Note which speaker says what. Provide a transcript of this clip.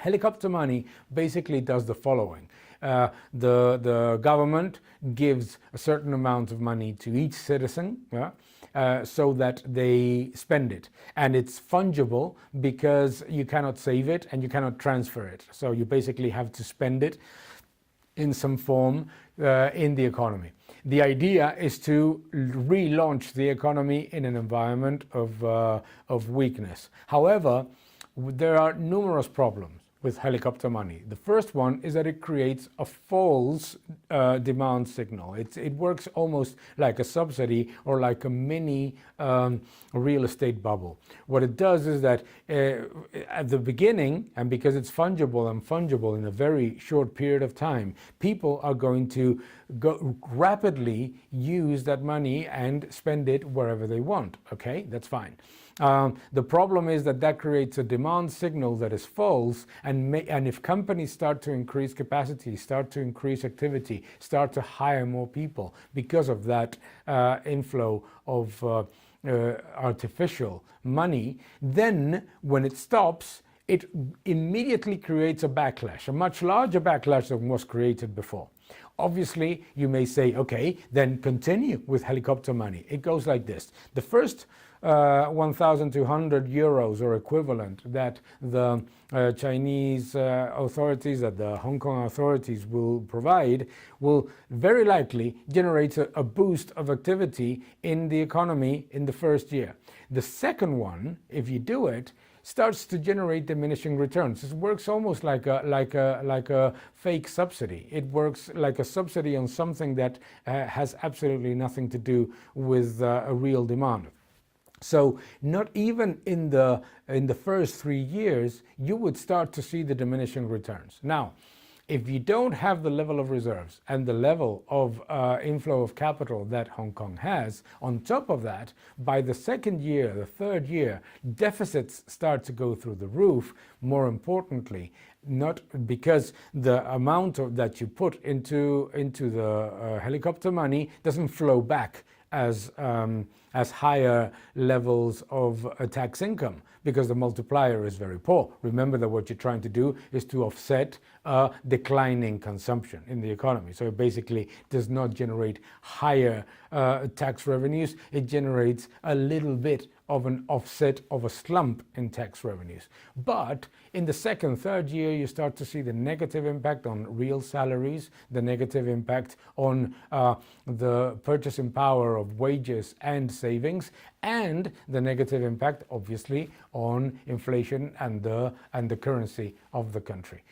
Speaker 1: Helicopter money basically does the following. The government gives a certain amount of money to each citizen, yeah, so that they spend it. And it's fungible because you cannot save it and you cannot transfer it. So you basically have to spend it in some form in the economy. The idea is to relaunch the economy in an environment of weakness. However, there are numerous problems with helicopter money. The first one is that it creates a false demand signal. It works almost like a subsidy or like a mini real estate bubble. What it does is that at the beginning, and because it's fungible in a very short period of time, people are going to rapidly use that money and spend it wherever they want. Okay, that's fine. The problem is that creates a demand signal that is false, and if companies start to increase capacity, start to increase activity, start to hire more people because of that inflow of artificial money, then when it stops, it immediately creates a backlash, a much larger backlash than was created before. Obviously, you may say, okay, then continue with helicopter money. It goes like this. The first 1,200 euros or equivalent that the Chinese authorities, that the Hong Kong authorities will provide, will very likely generate a boost of activity in the economy in the first year. The second one, if you do it, starts to generate diminishing returns. It works almost like a fake subsidy. It works like a subsidy on something that has absolutely nothing to do with a real demand. So not even in the first 3 years, you would start to see the diminishing returns. Now, if you don't have the level of reserves and the level of inflow of capital that Hong Kong has, on top of that, by the second year, the third year, deficits start to go through the roof. More importantly, not because the amount that you put into the helicopter money doesn't flow back as higher levels of tax income, because the multiplier is very poor. Remember that what you're trying to do is to offset declining consumption in the economy. So it basically does not generate higher tax revenues. It generates a little bit of an offset of a slump in tax revenues. But in the second, third year, you start to see the negative impact on real salaries, the negative impact on the purchasing power of wages and savings, and the negative impact, obviously, on inflation and the currency of the country.